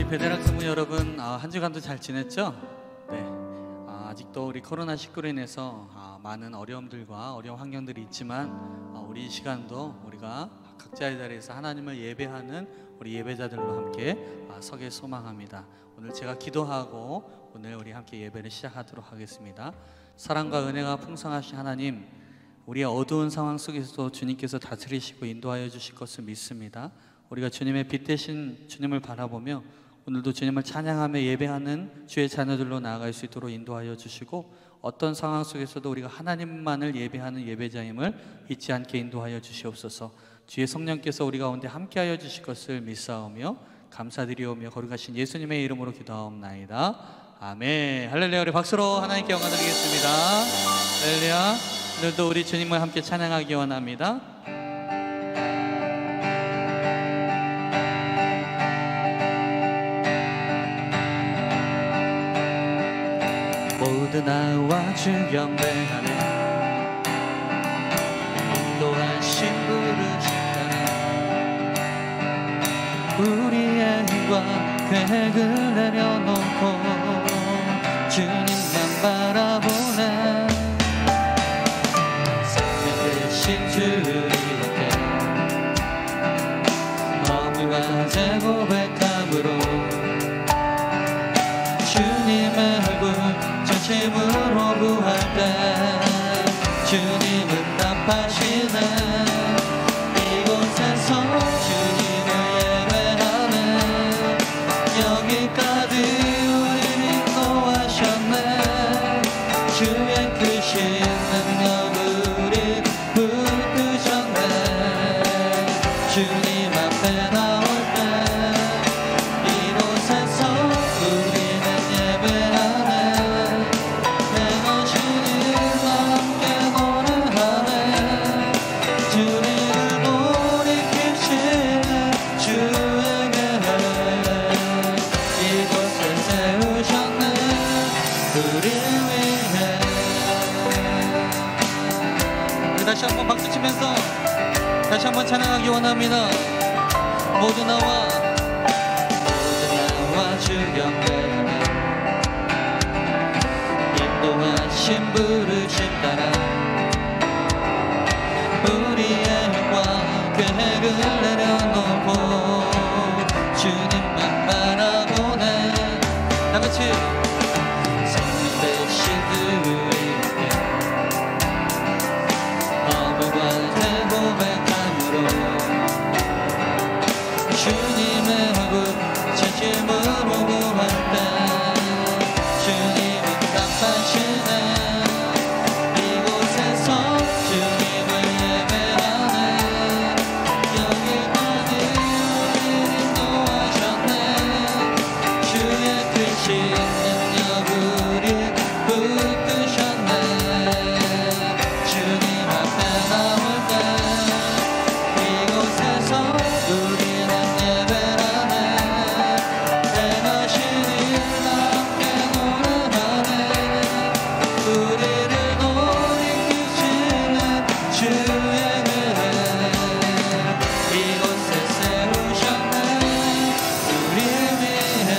배대락 성무 여러분, 한 주간도 잘 지냈죠? 네. 아직도 우리 코로나19로 인해서 많은 어려움들과 어려운 환경들이 있지만 우리 이 시간도 우리가 각자의 자리에서 하나님을 예배하는 우리 예배자들로 함께 서길 소망합니다. 오늘 제가 기도하고 오늘 우리 함께 예배를 시작하도록 하겠습니다. 사랑과 은혜가 풍성하신 하나님, 우리의 어두운 상황 속에서도 주님께서 다스리시고 인도하여 주실 것을 믿습니다. 우리가 주님의 빛 대신 주님을 바라보며 오늘도 주님을 찬양하며 예배하는 주의 자녀들로 나아갈 수 있도록 인도하여 주시고, 어떤 상황 속에서도 우리가 하나님만을 예배하는 예배자임을 잊지 않게 인도하여 주시옵소서. 주의 성령께서 우리 가운데 함께하여 주실 것을 믿사오며 감사드리오며 거룩하신 예수님의 이름으로 기도하옵나이다. 아멘. 할렐루야. 우리 박수로 하나님께 영광 드리겠습니다. 할렐루야. 오늘도 우리 주님을 함께 찬양하기 원합니다. 모두 나와 주 경배하네. 인도하신 부르시다네. 우리의 힘과 계획을 내려놓고 주님만 바라보네. 생명 대신 주님께 어부가 제 고백함으로 주님의 얼굴 진심으로 구할 때 주님은 답하시네. 이곳에서 주님을 예배하네. 여기까지 우리를 인도하셨네. 주의 크신 능력 우리 붙드셨네. 주님 앞에 나올 때 이곳에서 우리는 예배하네. 다시 한번 박수 치면서 다시 한번 찬양하기 원합니다. 모두 나와 주 경배하네. 인도하신 부르심 따라 우리의 힘과 계획을 내려놓고 주님만 바라보네. 다같이 성령 대신 주님께 어부가 내 고백함으로 주님의 얼굴 진심으로 구할 때 주님은 답하시네. 이곳에서 주님을 예배하네. 여기까지 우리를 인도하셨네. 주의 크신 능력 우리 붙드셨네. 주님 앞에 나올 때 이곳에서 우리는 예배하네. 행하시니 함께 노래하네. 우리를 놀이키시는 주의 은혜 이곳에 세우셨네. 우리 위해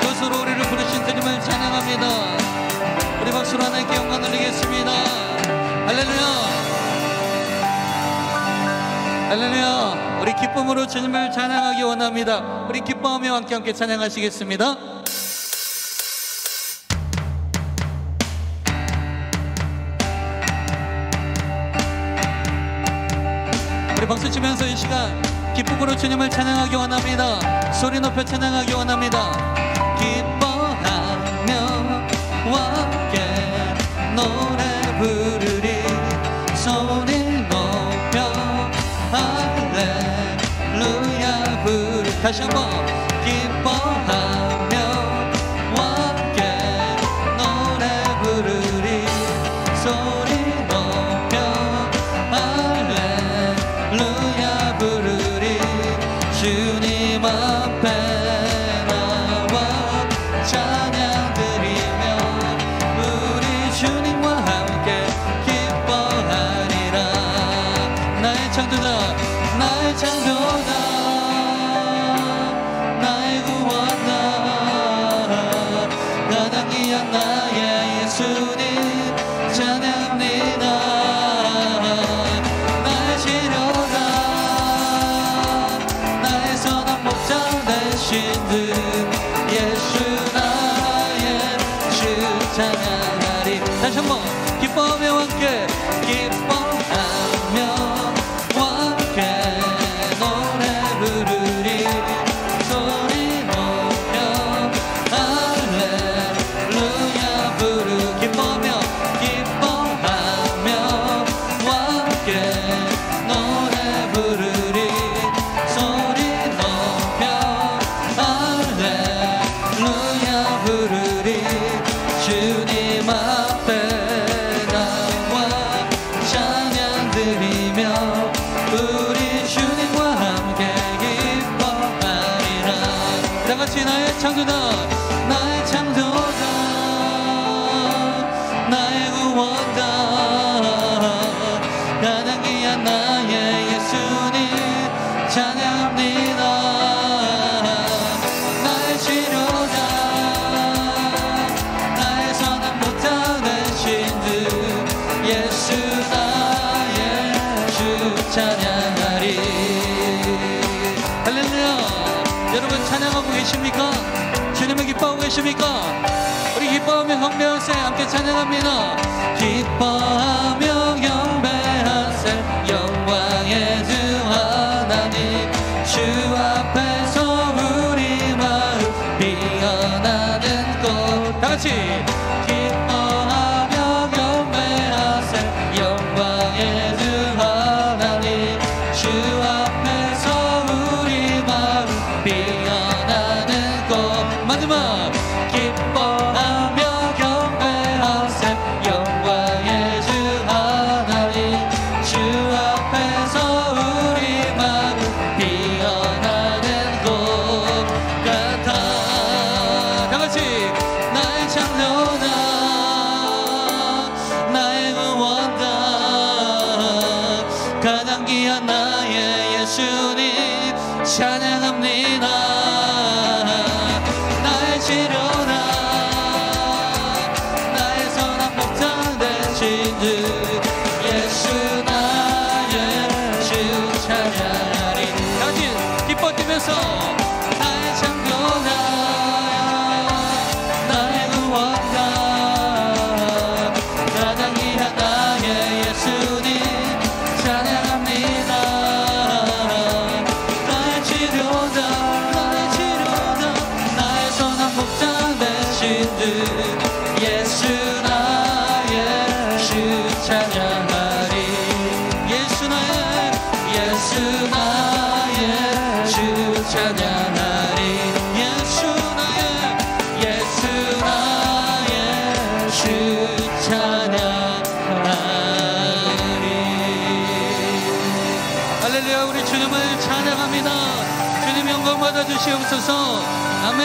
이곳으로 우리를 부르신 주님을 찬양합니다. 우리 박수로 하나님께 영광 돌리겠습니다. 할렐루야. 할렐루야. 우리 기쁨으로 주님을 찬양하기 원합니다. 우리 기뻐하며 함께 찬양하시겠습니다. 우리 박수 치면서 이 시간 기쁨으로 주님을 찬양하기 원합니다. 소리 높여 찬양하기 원합니다. 기뻐하며 함께 노래 부르리. 소리 높여 할렐루야 부르. 다시 한번 기뻐하며 함께 노래 부르리. 소리 높여 할렐루야 부르리. 주님 앞에 나와 찬양 드리며 우리 주님과 함께 기뻐하리라. 나의 창조자 나의 창조 예수 나의 주 찬양하리. 다시 한번 기뻐하며 함께 기뻐하며 함께 노래 부르리. 소리 높여 할렐루야 부르. 기뻐하며 함께 노래 부르리. 소리 높여 할렐루야 부르리. 주님 앞에 나와 찬양 드리며 우리 주님과 함께 기뻐하리라. 다같이 나의 창조자 나의 창조자 나의 구원자 가장 귀한 나의 예수님 찬양합니다. 나의 치료자 나의 선한 목자 되신 주 예수 나의 주 찬양하리. 할렐루야. 여러분 찬양하고 계십니까? 주님을 기뻐하고 계십니까? 우리 기뻐하며 경배하세 함께 찬양합니다. 기뻐하며 경배하세 영광의 주 하나님 주 앞에서 우리 마음 피어나는 꽃. 다같이 기뻐하며 경배하세 영광의 주 하나님 주 앞에서 우리 마음 피어나는 꽃. 마지막 기뻐하며 경배하세 영광의 주 하나님 주 앞에서 우리 마음 피어나는 꽃 같아. 다같이 나의 창조자 나의 구원자 가장 귀한 나의 예수님 찬양합니다. 나의 치료다 나의 선한 목자 되신 주 예수 나의 주 찬양하리. 다같이 기뻐 뛰면서 나의 창조자 나의 구원자 가장 귀한 나의 예수님 찬양합니다. 나의 치료자 나의 선한 목자 되신 주 예수 나의 주 찬양하리. 예수 나의 주 찬양하리. 예수 나의 주 찬양하리. 할렐루야. 우리 주님을 찬양합니다. 주님 영광 받아 주시옵소서. 아멘.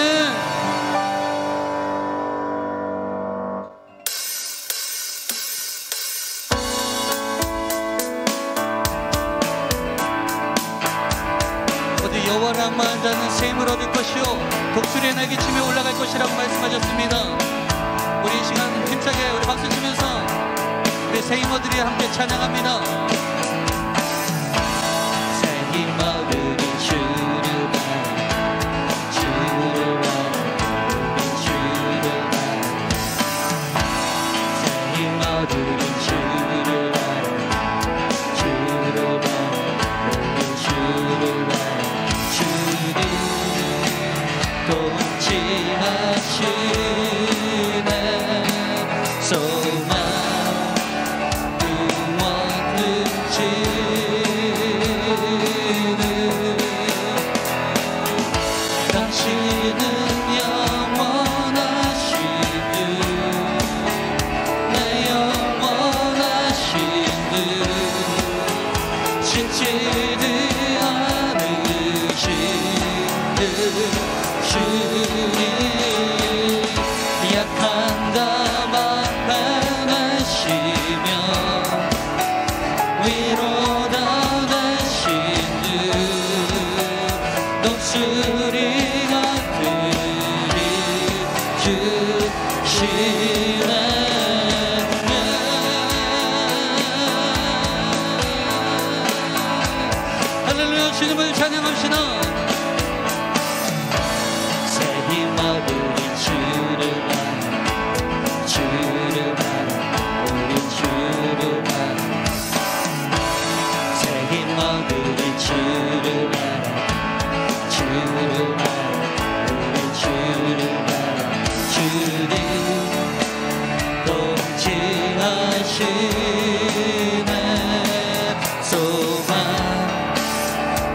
여호와를 악마한 자는 샘을 얻을 것이요 독수리의 날개치며 올라갈 것이라고 말씀하셨습니다. 우리 이 시간 힘차게 우리 박수 치면서 우리 새 힘어들이 함께 찬양합니다. 새 힘어들이 주를 새 힘어들이 주를 동치하시네 소망 구원는지는 당신은 영원하신 주 내 영원하신 주 지치지 않으신 주 주님 당신의 소망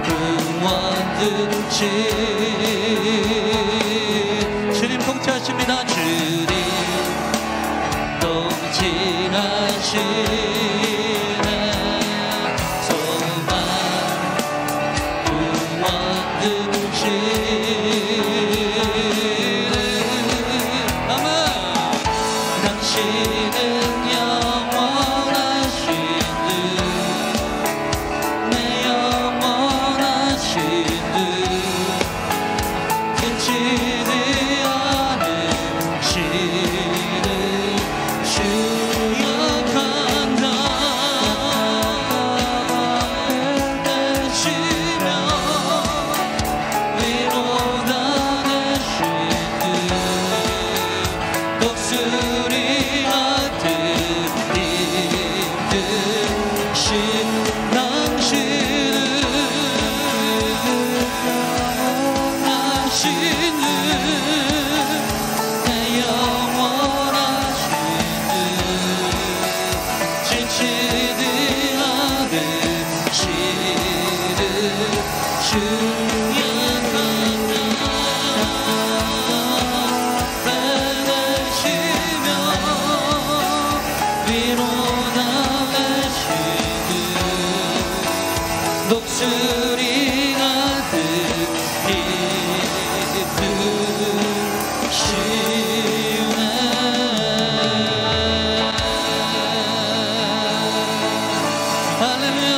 구원든지 주님 통치하십니다. 주님 통치하시네 소망 구원든지 아멘. 당신은 영원하신 듯 내 영원하신 듯 끝이지 않으시는 주역한다 되시며 위로다 되신 듯 독수리가 힘드신 당신은 하시는 내 영원하신 듯 지치지 않으시는 주의 되시며 위로다 되시듯 독수리가 할렐루야.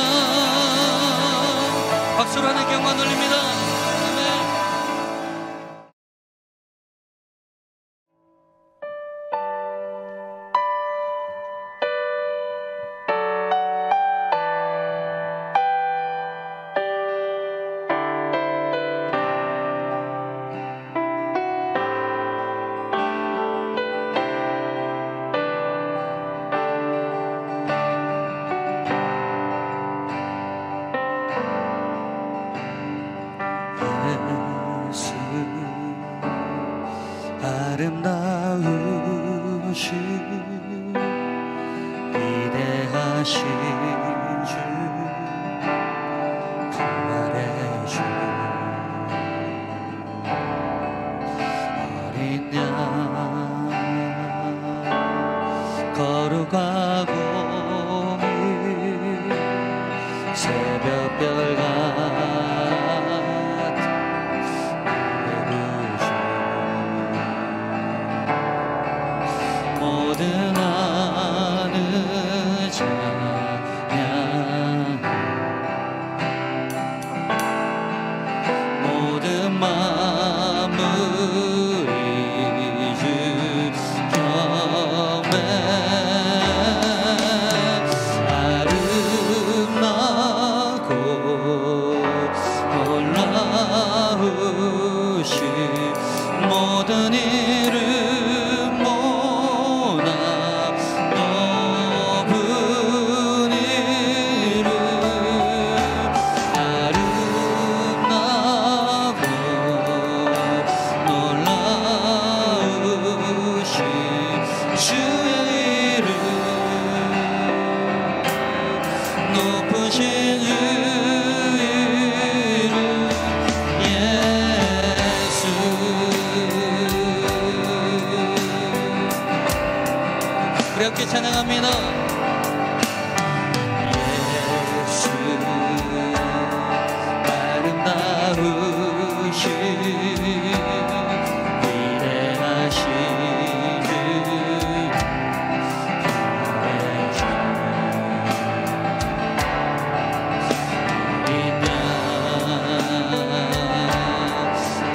박수로 하나님께 영광 돌립니다. 아멘. 예수 아름다우신 위대하신 주 부활의 주 어린 양 거룩하고 새벽별 같은 모든 하늘 찬양 모든 만물이 주 경배 아름답고 놀라우신 모든 이름 모나 높은 이름 아름답고 놀라우신 주의 이름 높으신 주 이름 예수 우리 함께 찬양합니다. 예수 아름다우신 위대하신 주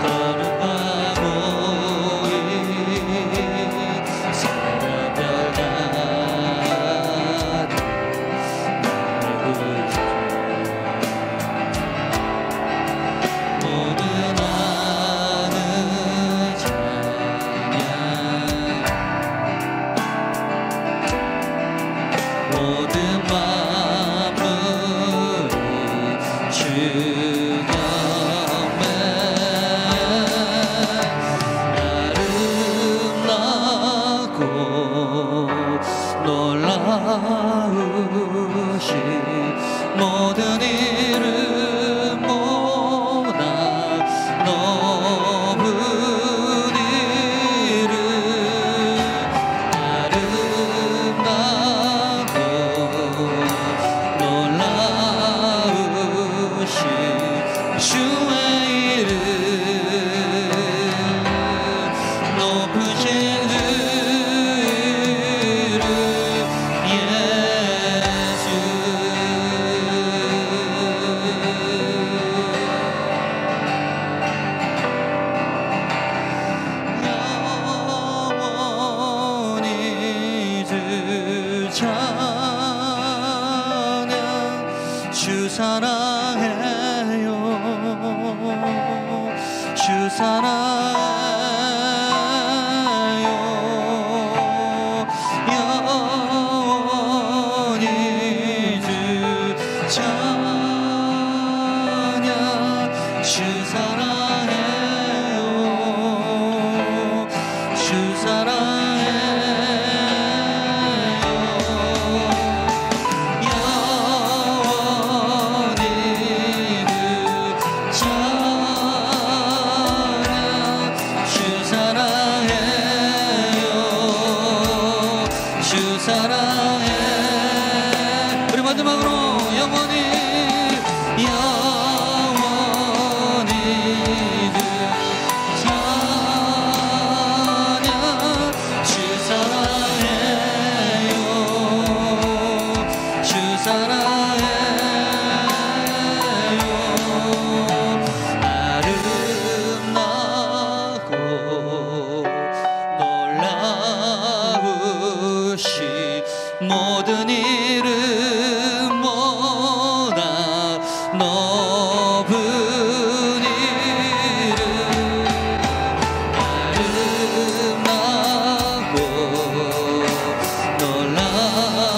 거룩하고 새벽별 사랑해요. 주 사랑해요. 영원히 주 찬양. 주 사랑해요. 주 사랑해요. 영원히 그 찬양. 주 사랑해요. 주 사랑해. 우리 마지막으로 영원히 영원히 그 찬양. 주 사랑해요. 주 사랑해요. 아름다고 놀라우신 모든 이름보다 높은 이름. 아름다고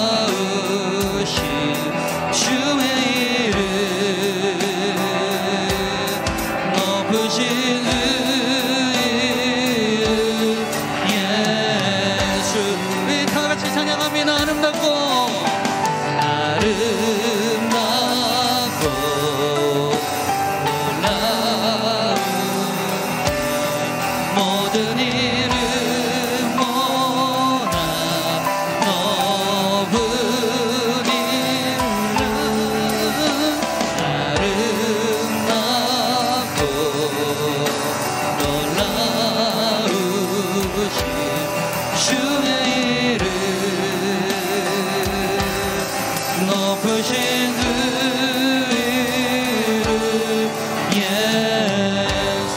놀라우신 주의 이름. 높으신 그 이름 예수. 우리 다 같이 찬양합니다. 아름답고 아름답고 놀라운 모든 이름보다 높은 이름. 아름답고 놀라우신 주의 이름. 높으신 그 이름 예수.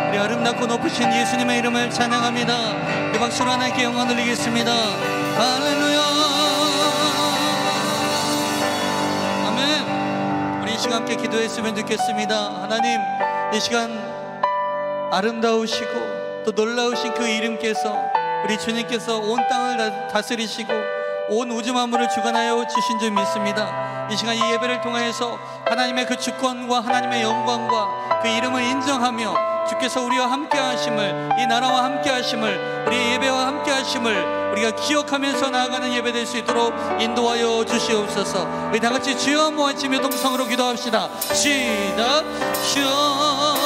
우리 아름답고 높으신 예수님의 이름을 찬양합니다. 이 박수로 하나님께 영광 돌리겠습니다. 할렐루야. 아멘. 우리 이 시간 함께 기도했으면 좋겠습니다. 하나님, 이 시간 아름다우시고 또 놀라우신 그 이름께서 우리 주님께서 온 땅을 다스리시고 온 우주 만물을 주관하여 주신 줄 믿습니다. 이 시간 이 예배를 통하여서 하나님의 그 주권과 하나님의 영광과 그 이름을 인정하며 주께서 우리와 함께 하심을, 이 나라와 함께 하심을, 우리의 예배와 함께 하심을 우리가 기억하면서 나아가는 예배 될 수 있도록 인도하여 주시옵소서. 우리 다 같이 주여 한번 외치며 동성으로 기도합시다. 시작. 주여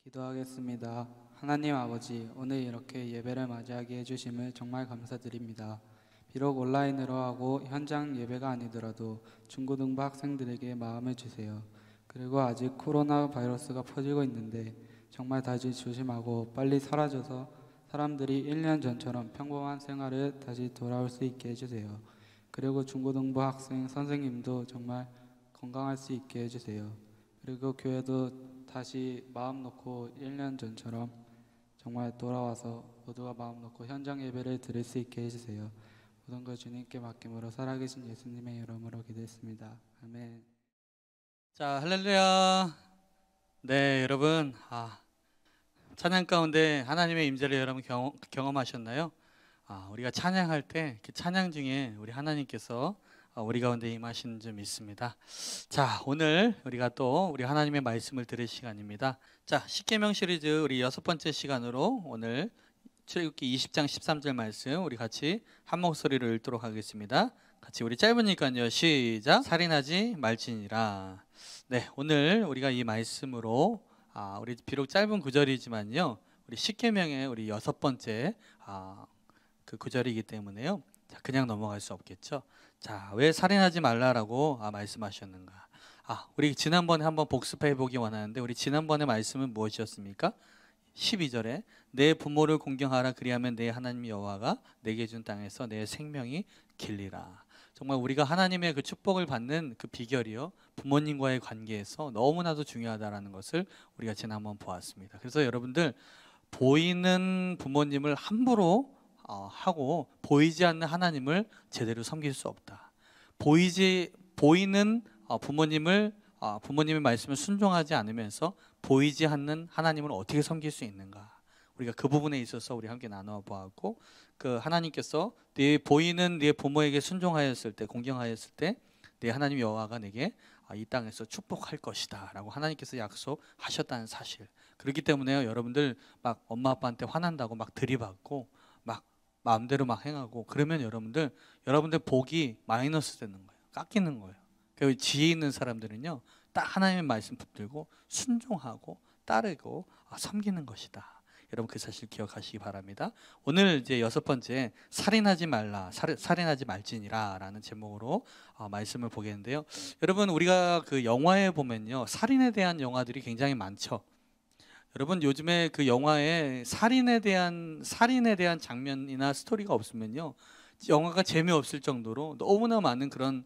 기도하겠습니다. 하나님 아버지, 오늘 이렇게 예배를 맞이하게 해주심을 정말 감사드립니다. 비록 온라인으로 하고 현장 예배가 아니더라도 중고등부 학생들에게 마음을 주세요. 그리고 아직 코로나 바이러스가 퍼지고 있는데 정말 다시 조심하고 빨리 사라져서 사람들이 1년 전처럼 평범한 생활을 다시 돌아올 수 있게 해주세요. 그리고 중고등부 학생 선생님도 정말 건강할 수 있게 해주세요. 그리고 교회도 다시 마음 놓고 1년 전처럼 정말 돌아와서 모두가 마음 놓고 현장 예배를 드릴 수 있게 해주세요. 모든 걸 주님께 맡김으로 살아계신 예수님의 이름으로 기도했습니다. 아멘. 자, 할렐루야. 네, 여러분, 찬양 가운데 하나님의 임재를 여러분 경험하셨나요? 우리가 찬양할 때 그 찬양 중에 우리 하나님께서 우리 가운데 임하시는 줄 믿습니다. 자, 오늘 우리가 또 우리 하나님의 말씀을 들을 시간입니다. 자, 십계명 시리즈 우리 6번째 시간으로 오늘 출애굽기 20장 13절 말씀 우리 같이 한 목소리로 읽도록 하겠습니다. 같이 우리 짧으니까요. 시작. 살인하지 말지니라. 네, 오늘 우리가 이 말씀으로 우리 비록 짧은 구절이지만요, 우리 십계명의 우리 6번째 그 구절이기 때문에요. 자, 그냥 넘어갈 수 없겠죠. 자, 왜 살인하지 말라라고 말씀하셨는가? 우리 지난번에 한번 복습해 보기 원하는데, 우리 지난번에 말씀은 무엇이었습니까? 12절에 내 부모를 공경하라, 그리하면 내 하나님 여호와가 내게 준 땅에서 내 생명이 길리라. 정말 우리가 하나님의 그 축복을 받는 그 비결이요, 부모님과의 관계에서 너무나도 중요하다라는 것을 우리가 지난번 보았습니다. 그래서 여러분들, 보이는 부모님을 함부로 하고 보이지 않는 하나님을 제대로 섬길 수 없다. 보이는 부모님의 말씀을 순종하지 않으면서 보이지 않는 하나님을 어떻게 섬길 수 있는가? 우리가 그 부분에 있어서 우리 함께 나누어 보았고, 그 하나님께서 보이는 네 부모에게 순종하였을 때, 공경하였을 때 내 하나님 여호와가 내게 이 땅에서 축복할 것이다 라고 하나님께서 약속하셨다는 사실. 그렇기 때문에요, 여러분들 막 엄마 아빠한테 화난다고 막 들이받고 막 마음대로 막 행하고 그러면 여러분들 복이 마이너스 되는 거예요. 깎이는 거예요. 그러니까 지혜 있는 사람들은요, 딱 하나님의 말씀 붙들고 순종하고 따르고 섬기는 것이다. 여러분 그 사실 기억하시기 바랍니다. 오늘 이제 6번째, 살인하지 말라, 살인하지 말지니라 라는 제목으로 말씀을 보겠는데요. 여러분, 우리가 그 영화에 보면요, 살인에 대한 영화들이 굉장히 많죠. 여러분, 요즘에 그 영화에 살인에 대한 장면이나 스토리가 없으면요, 영화가 재미없을 정도로 너무나 많은 그런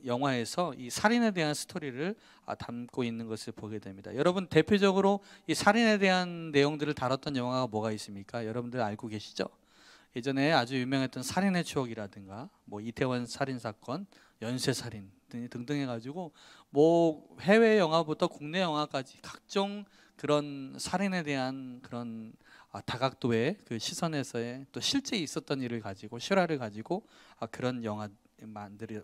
영화에서 이 살인에 대한 스토리를 담고 있는 것을 보게 됩니다. 여러분, 대표적으로 이 살인에 대한 내용들을 다뤘던 영화가 뭐가 있습니까? 여러분들 알고 계시죠? 예전에 아주 유명했던 살인의 추억이라든가, 뭐 이태원 살인 사건, 연쇄살인 등등 해가지고 뭐 해외 영화부터 국내 영화까지 각종 그런 살인에 대한 그런 다각도의 그 시선에서의 또 실제 있었던 일을 가지고, 실화를 가지고 그런 영화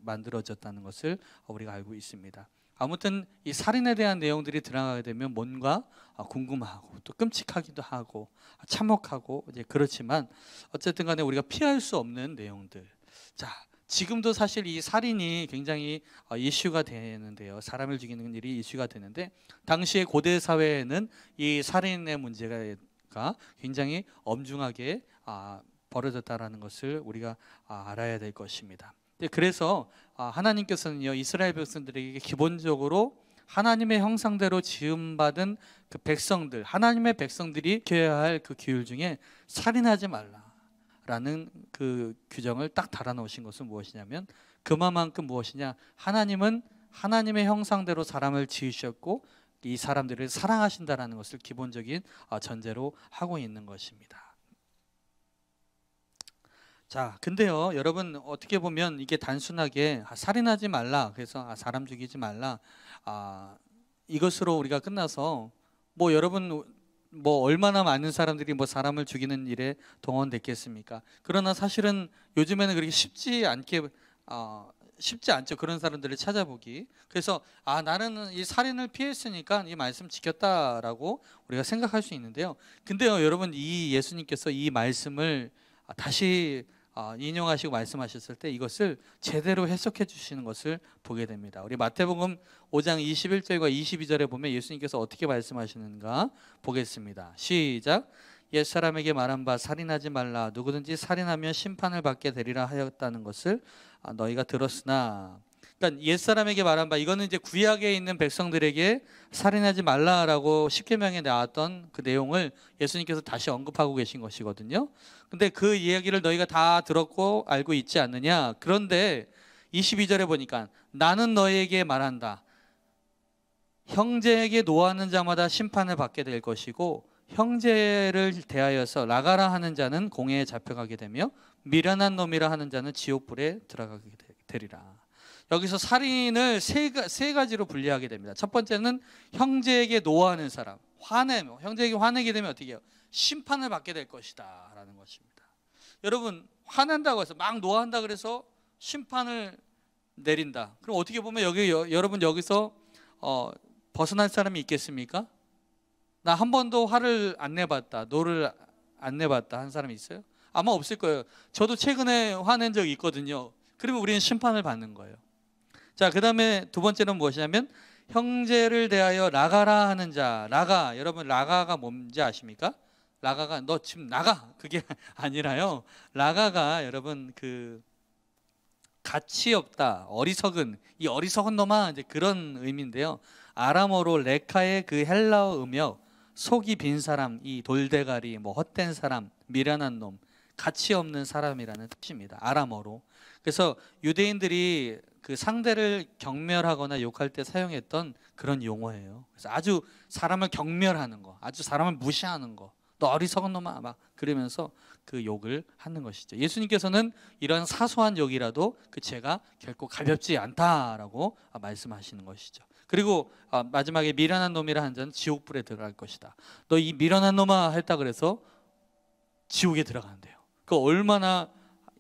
만들어졌다는 것을 우리가 알고 있습니다. 아무튼 이 살인에 대한 내용들이 들어가게 되면 뭔가 궁금하고 또 끔찍하기도 하고 참혹하고 이제 그렇지만 어쨌든 간에 우리가 피할 수 없는 내용들. 자, 지금도 사실 이 살인이 굉장히 이슈가 되는데요. 사람을 죽이는 일이 이슈가 되는데, 당시의 고대 사회에는 이 살인의 문제가 굉장히 엄중하게 벌어졌다라는 것을 우리가 알아야 될 것입니다. 그래서 하나님께서는요, 이스라엘 백성들에게 기본적으로 하나님의 형상대로 지음받은 그 백성들, 하나님의 백성들이 지켜야 할 그 규율 중에 살인하지 말라라는 그 규정을 딱 달아놓으신 것은 무엇이냐면, 그만큼 무엇이냐, 하나님은 하나님의 형상대로 사람을 지으셨고 이 사람들을 사랑하신다라는 것을 기본적인 전제로 하고 있는 것입니다. 자, 근데요, 여러분, 어떻게 보면 이게 단순하게 살인하지 말라, 그래서 사람 죽이지 말라, 이것으로 우리가 끝나서 뭐 여러분 뭐 얼마나 많은 사람들이 뭐 사람을 죽이는 일에 동원됐겠습니까? 그러나 사실은 요즘에는 그렇게 쉽지 않죠. 그런 사람들을 찾아보기. 그래서 나는 이 살인을 피했으니까 이 말씀 지켰다라고 우리가 생각할 수 있는데요. 근데요, 여러분, 이 예수님께서 이 말씀을 다시 인용하시고 말씀하셨을 때 이것을 제대로 해석해 주시는 것을 보게 됩니다. 우리 마태복음 5장 21절과 22절에 보면 예수님께서 어떻게 말씀하시는가 보겠습니다. 시작. 옛사람에게 말한 바 살인하지 말라, 누구든지 살인하면 심판을 받게 되리라 하였다는 것을 너희가 들었으나. 그러니까 옛사람에게 말한 바, 이거는 이제 구약에 있는 백성들에게 살인하지 말라라고 십계명에 나왔던 그 내용을 예수님께서 다시 언급하고 계신 것이거든요. 근데 그 이야기를 너희가 다 들었고 알고 있지 않느냐? 그런데 22절에 보니까 나는 너희에게 말한다. 형제에게 노하는 자마다 심판을 받게 될 것이고, 형제를 대하여서 나가라 하는 자는 공회에 잡혀가게 되며 미련한 놈이라 하는 자는 지옥불에 들어가게 되리라. 여기서 살인을 세 가지로 분리하게 됩니다. 첫 번째는 형제에게 노하는 사람, 형제에게 화내게 되면 어떻게 해요? 심판을 받게 될 것이다 라는 것입니다. 여러분, 화낸다고 해서 막 노한다 그래서 심판을 내린다. 그럼 어떻게 보면 여러분 여기서 벗어날 사람이 있겠습니까? 나 한 번도 화를 안 내봤다, 노를 안 내봤다 한 사람이 있어요? 아마 없을 거예요. 저도 최근에 화낸 적이 있거든요. 그러면 우리는 심판을 받는 거예요. 자, 그 다음에 두 번째는 무엇이냐면 형제를 대하여 라가라 하는 자. 라가, 여러분 라가가 뭔지 아십니까? 라가가 너 지금 나가, 그게 아니라요. 라가가 여러분 그 가치 없다, 어리석은, 이 어리석은 놈아, 이제 그런 의미인데요. 아람어로 레카의 그 헬라어 음역, 속이 빈 사람, 이 돌대가리, 뭐 헛된 사람, 미련한 놈, 가치 없는 사람이라는 뜻입니다. 아람어로. 그래서 유대인들이 그 상대를 경멸하거나 욕할 때 사용했던 그런 용어예요. 그래서 아주 사람을 경멸하는 거, 아주 사람을 무시하는 거, 너 어리석은 놈아, 막 그러면서 그 욕을 하는 것이죠. 예수님께서는 이런 사소한 욕이라도 그 죄가 결코 가볍지 않다라고 말씀하시는 것이죠. 그리고 마지막에 미련한 놈이라 한 자는 지옥불에 들어갈 것이다. 너 이 미련한 놈아 했다 그래서 지옥에 들어간대요. 그 얼마나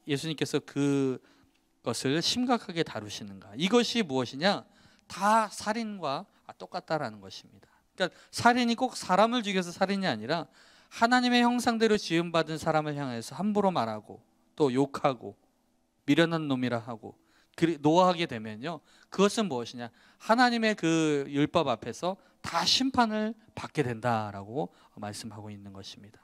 예수님께서 그것을 심각하게 다루시는가. 이것이 무엇이냐? 다 살인과 똑같다라는 것입니다. 그러니까 살인이 꼭 사람을 죽여서 살인이 아니라 하나님의 형상대로 지음받은 사람을 향해서 함부로 말하고 또 욕하고 미련한 놈이라 하고 노하게 되면요, 그것은 무엇이냐? 하나님의 그 율법 앞에서 다 심판을 받게 된다라고 말씀하고 있는 것입니다.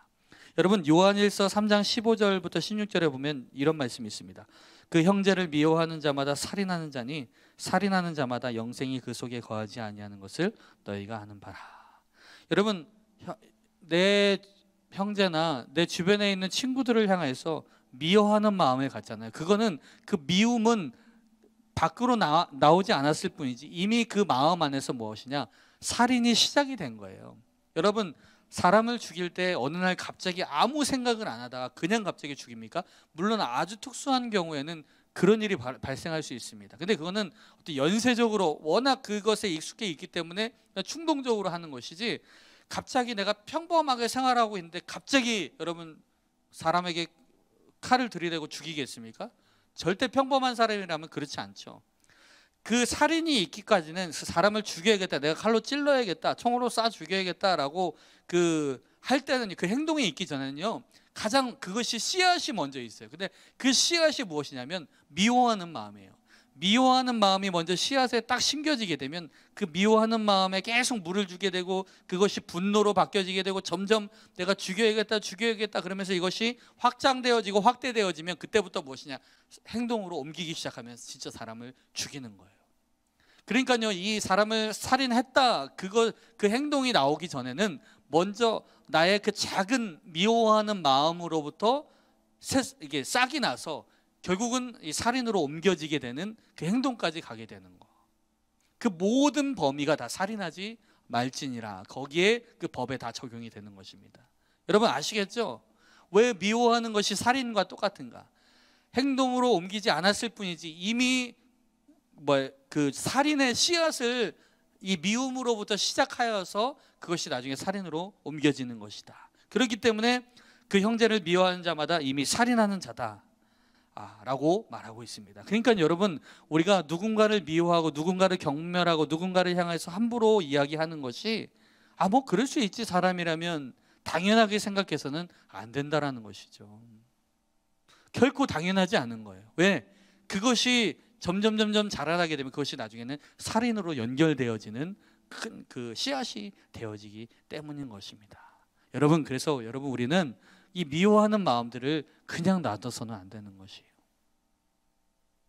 여러분, 요한일서 3장 15절부터 16절에 보면 이런 말씀이 있습니다. 그 형제를 미워하는 자마다 살인하는 자니 살인하는 자마다 영생이 그 속에 거하지 아니하는 것을 너희가 아는 바라. 여러분, 내 형제나 내 주변에 있는 친구들을 향해서 미워하는 마음을 갖잖아요. 그거는 그 미움은 밖으로 나오지 않았을 뿐이지 이미 그 마음 안에서 무엇이냐? 살인이 시작이 된 거예요. 여러분, 사람을 죽일 때 어느 날 갑자기 아무 생각을 안 하다가 그냥 갑자기 죽입니까? 물론 아주 특수한 경우에는 그런 일이 발생할 수 있습니다. 근데 그거는 어떤 연쇄적으로 워낙 그것에 익숙해 있기 때문에 충동적으로 하는 것이지, 갑자기 내가 평범하게 생활하고 있는데 갑자기 여러분 사람에게 칼을 들이대고 죽이겠습니까? 절대 평범한 사람이라면 그렇지 않죠. 그 살인이 있기까지는 그 사람을 죽여야겠다, 내가 칼로 찔러야겠다, 총으로 쏴 죽여야겠다라고 할 때는, 그 행동이 있기 전에는요, 가장 그것이 씨앗이 먼저 있어요. 근데 그 씨앗이 무엇이냐면 미워하는 마음이에요. 미워하는 마음이 먼저 씨앗에 딱 심겨지게 되면 그 미워하는 마음에 계속 물을 주게 되고 그것이 분노로 바뀌어지게 되고 점점 내가 죽여야겠다 그러면서 이것이 확장되어지고 확대되어지면 그때부터 무엇이냐? 행동으로 옮기기 시작하면 진짜 사람을 죽이는 거예요. 그러니까요, 이 사람을 살인했다 그 행동이 나오기 전에는 먼저 나의 그 작은 미워하는 마음으로부터 이게 싹이 나서 결국은 이 살인으로 옮겨지게 되는 그 행동까지 가게 되는 거. 그 모든 범위가 다 살인하지 말지니라. 거기에 그 법에 다 적용이 되는 것입니다. 여러분 아시겠죠? 왜 미워하는 것이 살인과 똑같은가? 행동으로 옮기지 않았을 뿐이지 이미 그 살인의 씨앗을 이 미움으로부터 시작하여서 그것이 나중에 살인으로 옮겨지는 것이다. 그렇기 때문에 그 형제를 미워하는 자마다 이미 살인하는 자다 라고 말하고 있습니다. 그러니까 여러분, 우리가 누군가를 미워하고 누군가를 경멸하고 누군가를 향해서 함부로 이야기하는 것이 뭐 그럴 수 있지, 사람이라면 당연하게 생각해서는 안 된다라는 것이죠. 결코 당연하지 않은 거예요. 왜? 그것이 점점 자라나게 되면 그것이 나중에는 살인으로 연결되어지는 큰 그 씨앗이 되어지기 때문인 것입니다. 여러분, 그래서 우리는 이 미워하는 마음들을 그냥 놔둬서는 안 되는 것이에요.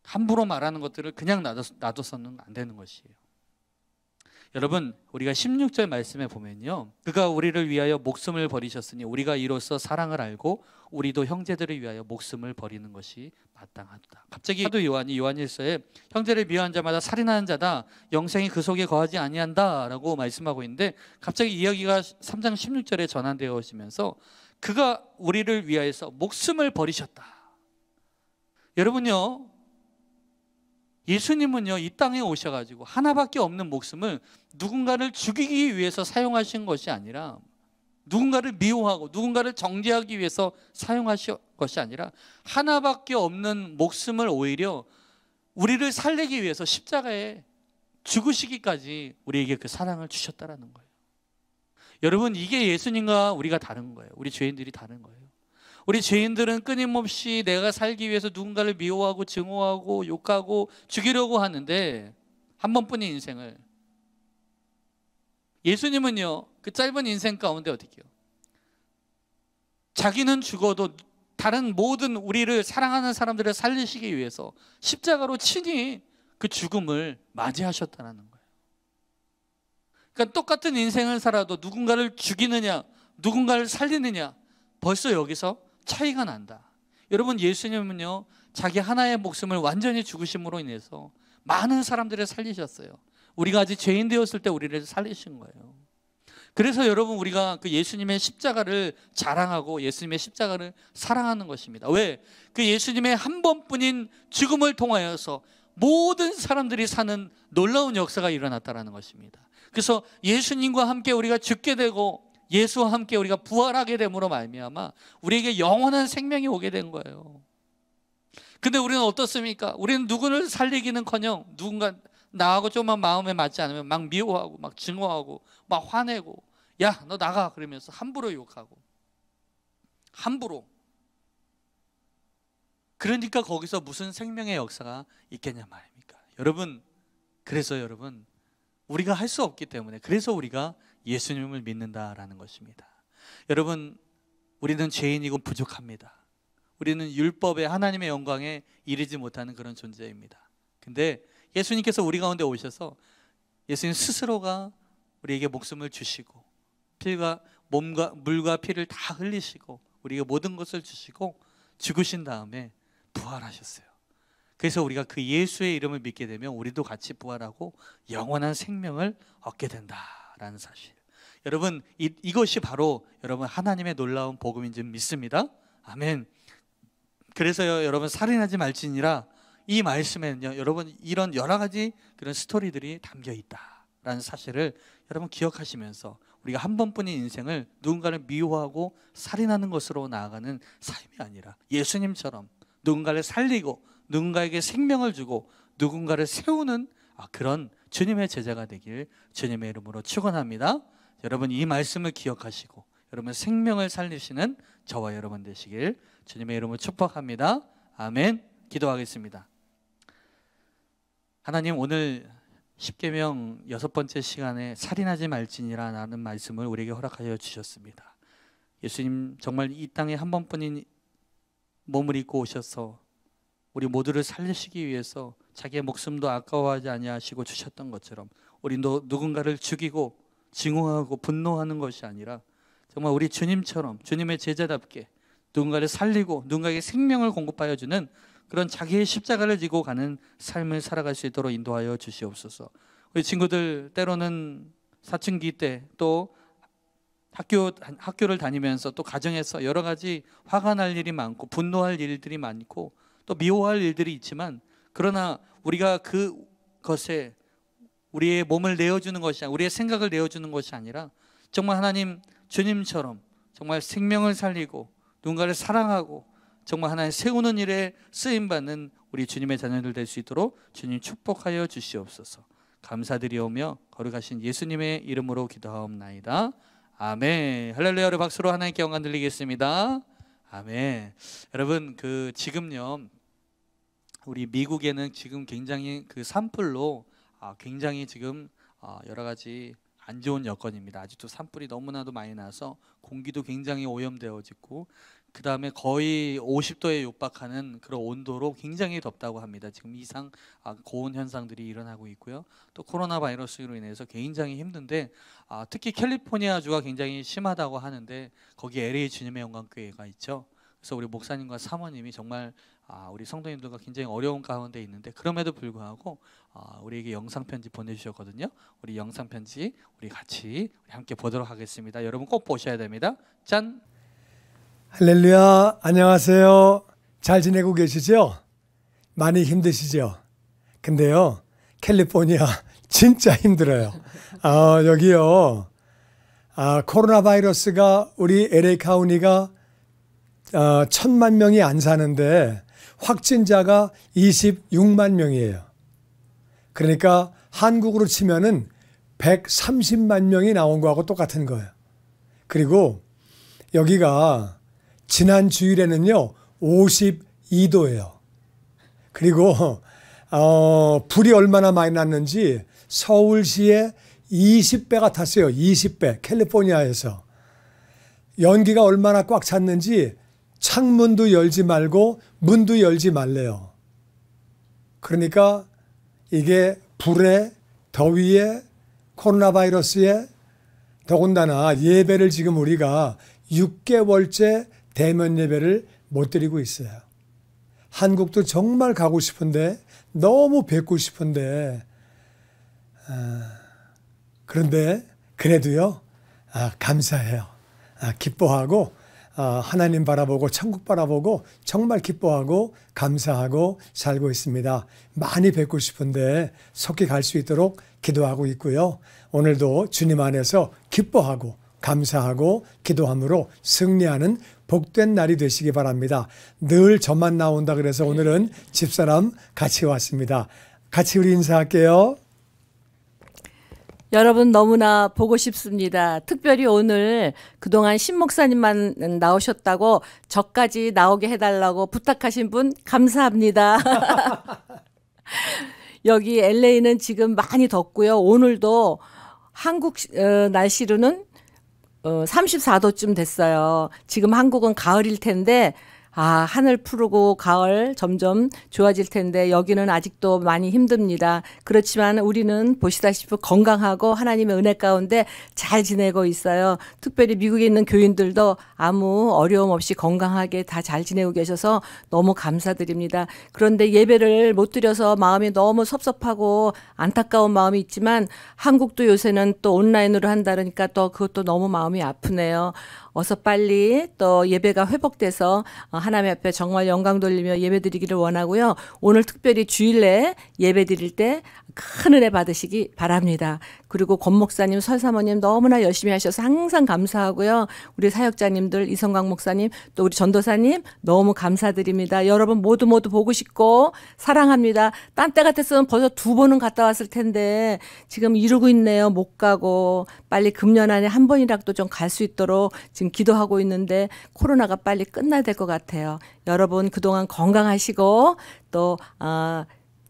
함부로 말하는 것들을 그냥 놔둬서는 안 되는 것이에요. 여러분, 우리가 16절 말씀에 보면요, 그가 우리를 위하여 목숨을 버리셨으니 우리가 이로써 사랑을 알고 우리도 형제들을 위하여 목숨을 버리는 것이 마땅하다. 갑자기 사도 요한이 요한일서에 형제를 미워하는 자마다 살인하는 자다, 영생이 그 속에 거하지 아니한다 라고 말씀하고 있는데, 갑자기 이야기가 3장 16절에 전환되어지면서 그가 우리를 위하여서 목숨을 버리셨다. 여러분요, 예수님은요, 이 땅에 오셔가지고 하나밖에 없는 목숨을 누군가를 죽이기 위해서 사용하신 것이 아니라, 누군가를 미워하고 누군가를 정죄하기 위해서 사용하신 것이 아니라, 하나밖에 없는 목숨을 오히려 우리를 살리기 위해서 십자가에 죽으시기까지 우리에게 그 사랑을 주셨다라는 거예요. 여러분, 이게 예수님과 우리가 다른 거예요. 우리 죄인들이 다른 거예요. 우리 죄인들은 끊임없이 내가 살기 위해서 누군가를 미워하고 증오하고 욕하고 죽이려고 하는데, 한 번뿐인 인생을, 예수님은요, 그 짧은 인생 가운데 어떻게 해요? 자기는 죽어도 다른 모든 우리를 사랑하는 사람들을 살리시기 위해서 십자가로 친히 그 죽음을 맞이하셨다는 거예요. 그러니까 똑같은 인생을 살아도 누군가를 죽이느냐 누군가를 살리느냐, 벌써 여기서 차이가 난다. 여러분, 예수님은요, 자기 하나의 목숨을 완전히 죽으심으로 인해서 많은 사람들을 살리셨어요. 우리가 아직 죄인 되었을 때 우리를 살리신 거예요. 그래서 여러분, 우리가 그 예수님의 십자가를 자랑하고 예수님의 십자가를 사랑하는 것입니다. 왜? 그 예수님의 한 번뿐인 죽음을 통하여서 모든 사람들이 사는 놀라운 역사가 일어났다는 것입니다. 그래서 예수님과 함께 우리가 죽게 되고 예수와 함께 우리가 부활하게 됨으로 말미암아 우리에게 영원한 생명이 오게 된 거예요. 근데 우리는 어떻습니까? 우리는 누구를 살리기는커녕 누군가 나하고 조금만 마음에 맞지 않으면 막 미워하고 막 증오하고 막 화내고, 야, 너 나가, 그러면서 함부로 욕하고, 함부로. 그러니까 거기서 무슨 생명의 역사가 있겠냐 말입니까? 여러분, 그래서 여러분, 우리가 할 수 없기 때문에, 그래서 우리가 예수님을 믿는다라는 것입니다. 여러분, 우리는 죄인이고 부족합니다. 우리는 율법의 하나님의 영광에 이르지 못하는 그런 존재입니다. 근데 예수님께서 우리 가운데 오셔서 예수님 스스로가 우리에게 목숨을 주시고 피가 몸과 물과 피를 다 흘리시고 우리에게 모든 것을 주시고 죽으신 다음에 부활하셨어요. 그래서 우리가 그 예수의 이름을 믿게 되면 우리도 같이 부활하고 영원한 생명을 얻게 된다라는 사실. 여러분, 이것이 바로 여러분 하나님의 놀라운 복음인 줄 믿습니다. 아멘. 그래서요, 여러분, 살인하지 말지니라, 이 말씀에는요, 여러분, 이런 여러 가지 그런 스토리들이 담겨 있다라는 사실을 여러분 기억하시면서 우리가 한 번뿐인 인생을 누군가를 미워하고 살인하는 것으로 나아가는 삶이 아니라 예수님처럼 누군가를 살리고 누군가에게 생명을 주고 누군가를 세우는 그런 주님의 제자가 되길 주님의 이름으로 축원합니다. 여러분, 이 말씀을 기억하시고 여러분 생명을 살리시는 저와 여러분 되시길 주님의 이름으로 축복합니다. 아멘. 기도하겠습니다. 하나님, 오늘 십계명 6번째 시간에 살인하지 말지니라는 말씀을 우리에게 허락하여 주셨습니다. 예수님, 정말 이 땅에 한 번뿐인 몸을 입고 오셔서 우리 모두를 살리시기 위해서 자기의 목숨도 아까워하지 아니하시고 주셨던 것처럼 우리도 누군가를 죽이고 증오하고 분노하는 것이 아니라 정말 우리 주님처럼 주님의 제자답게 누군가를 살리고 누군가에게 생명을 공급하여 주는 그런 자기의 십자가를 지고 가는 삶을 살아갈 수 있도록 인도하여 주시옵소서. 우리 친구들 때로는 사춘기 때 또 학교를 다니면서 또 가정에서 여러 가지 화가 날 일이 많고 분노할 일들이 많고 또 미워할 일들이 있지만, 그러나 우리가 그것에 우리의 몸을 내어주는 것이 아니라 우리의 생각을 내어주는 것이 아니라 정말 하나님 주님처럼 정말 생명을 살리고 누군가를 사랑하고 정말 하나님 세우는 일에 쓰임받는 우리 주님의 자녀들 될 수 있도록 주님 축복하여 주시옵소서. 감사드리오며 거룩하신 예수님의 이름으로 기도하옵나이다. 아멘. 할렐루야로 박수로 하나님께 영광 드리겠습니다. 아멘. 여러분, 지금요, 우리 미국에는 지금 굉장히 그 산불로 굉장히 지금 여러 가지 안 좋은 여건입니다. 아직도 산불이 너무나도 많이 나서 공기도 굉장히 오염되어지고, 그 다음에 거의 50도에 육박하는 그런 온도로 굉장히 덥다고 합니다. 지금 이상 고온 현상들이 일어나고 있고요. 또 코로나 바이러스로 인해서 굉장히 힘든데, 특히 캘리포니아주가 굉장히 심하다고 하는데 거기 LA 주님의 영광교회가 있죠. 그래서 우리 목사님과 사모님이 정말 우리 성도님들과 굉장히 어려운 가운데 있는데 그럼에도 불구하고 우리에게 영상편지 보내주셨거든요. 우리 영상편지 우리 같이 함께 보도록 하겠습니다. 여러분 꼭 보셔야 됩니다. 짠! 할렐루야, 안녕하세요. 잘 지내고 계시죠? 많이 힘드시죠? 근데요, 캘리포니아 진짜 힘들어요. 여기요, 코로나 바이러스가 우리 LA 카운티가 1,000만 명이 안 사는데 확진자가 26만 명이에요. 그러니까 한국으로 치면은 130만 명이 나온 거하고 똑같은 거예요. 그리고 여기가 지난 주일에는요 52도예요. 그리고 불이 얼마나 많이 났는지 서울시에 20배가 탔어요. 20배. 캘리포니아에서. 연기가 얼마나 꽉 찼는지 창문도 열지 말고 문도 열지 말래요. 그러니까 이게 불에, 더위에, 코로나 바이러스에, 더군다나 예배를 지금 우리가 6개월째 대면 예배를 못 드리고 있어요. 한국도 정말 가고 싶은데, 너무 뵙고 싶은데, 그런데 그래도요, 감사해요. 기뻐하고, 하나님 바라보고 천국 바라보고 정말 기뻐하고 감사하고 살고 있습니다. 많이 뵙고 싶은데 속히 갈 수 있도록 기도하고 있고요. 오늘도 주님 안에서 기뻐하고 감사하고 기도함으로 승리하는 복된 날이 되시기 바랍니다. 늘 저만 나온다 그래서 오늘은 집사람 같이 왔습니다. 같이 우리 인사할게요. 여러분 너무나 보고 싶습니다. 특별히 오늘 그동안 신 목사님만 나오셨다고 저까지 나오게 해달라고 부탁하신 분 감사합니다. 여기 LA는 지금 많이 덥고요. 오늘도 한국 날씨로는 34도쯤 됐어요. 지금 한국은 가을일 텐데 하늘 푸르고 가을 점점 좋아질 텐데 여기는 아직도 많이 힘듭니다. 그렇지만 우리는 보시다시피 건강하고 하나님의 은혜 가운데 잘 지내고 있어요. 특별히 미국에 있는 교인들도 아무 어려움 없이 건강하게 다 잘 지내고 계셔서 너무 감사드립니다. 그런데 예배를 못 드려서 마음이 너무 섭섭하고 안타까운 마음이 있지만 한국도 요새는 또 온라인으로 한다니까 또 그것도 너무 마음이 아프네요. 어서 빨리 또 예배가 회복돼서 하나님 앞에 정말 영광 돌리며 예배 드리기를 원하고요. 오늘 특별히 주일에 예배 드릴 때 큰 은혜 받으시기 바랍니다. 그리고 권 목사님, 설사모님 너무나 열심히 하셔서 항상 감사하고요. 우리 사역자님들 이성광 목사님 또 우리 전도사님 너무 감사드립니다. 여러분 모두 보고 싶고 사랑합니다. 딴 때 같았으면 벌써 2번은 갔다 왔을 텐데 지금 이러고 있네요. 못 가고 빨리 금년 안에 한 번이라도 좀 갈 수 있도록 지금 기도하고 있는데 코로나가 빨리 끝나야 될 것 같아요. 여러분 그동안 건강하시고 또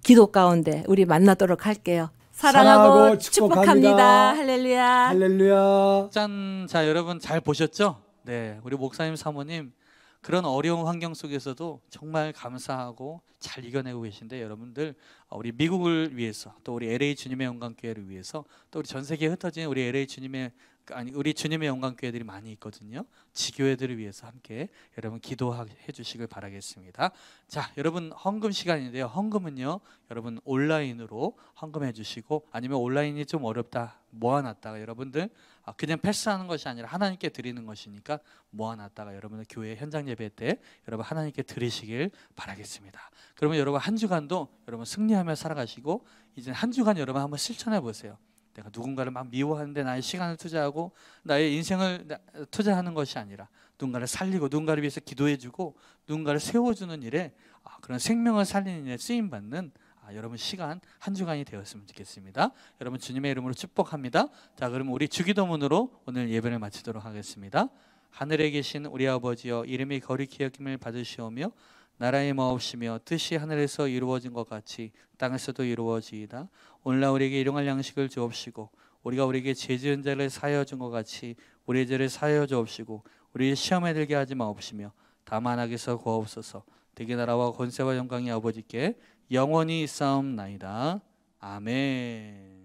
기도 가운데 우리 만나도록 할게요. 사랑하고 축복합니다. 할렐루야. 할렐루야. 짠! 자, 여러분 잘 보셨죠? 네, 우리 목사님 사모님 그런 어려운 환경 속에서도 정말 감사하고 잘 이겨내고 계신데 여러분들 우리 미국을 위해서 또 우리 LA 주님의 영광교회를 위해서 또 우리 전 세계에 흩어진 우리 LA 우리 주님의 영광교회들이 많이 있거든요. 지교회들을 위해서 함께 여러분 기도해 주시길 바라겠습니다. 자, 여러분 헌금 시간인데요. 헌금은요, 여러분 온라인으로 헌금해 주시고 아니면 온라인이 좀 어렵다 모아놨다가 여러분들 그냥 패스하는 것이 아니라 하나님께 드리는 것이니까 모아놨다가 여러분들 교회 현장 예배 때 여러분 하나님께 드리시길 바라겠습니다. 그러면 여러분 한 주간도 여러분 승리하며 살아가시고 이제 한 주간 여러분 한번 실천해 보세요. 내가 누군가를 막 미워하는데 나의 시간을 투자하고 나의 인생을 투자하는 것이 아니라 누군가를 살리고 누군가를 위해서 기도해주고 누군가를 세워주는 일에 그런 생명을 살리는 일에 쓰임받는 여러분 시간 한 주간이 되었으면 좋겠습니다. 여러분 주님의 이름으로 축복합니다. 자, 그럼 우리 주기도문으로 오늘 예배를 마치도록 하겠습니다. 하늘에 계신 우리 아버지여 이름이 거룩히 여김을 받으시오며 나라의 마옵시며 뜻이 하늘에서 이루어진 것 같이 땅에서도 이루어지이다. 오늘날 우리에게 일용할 양식을 주옵시고 우리가 우리에게 죄 지은 자를 사하여 준 것 같이 우리의 죄를 사하여 주옵시고 우리를 시험에 들게 하지 마옵시며 다만 악에서 구하옵소서. 대개 나라와 권세와 영광이 아버지께 영원히 있사옵나이다. 아멘.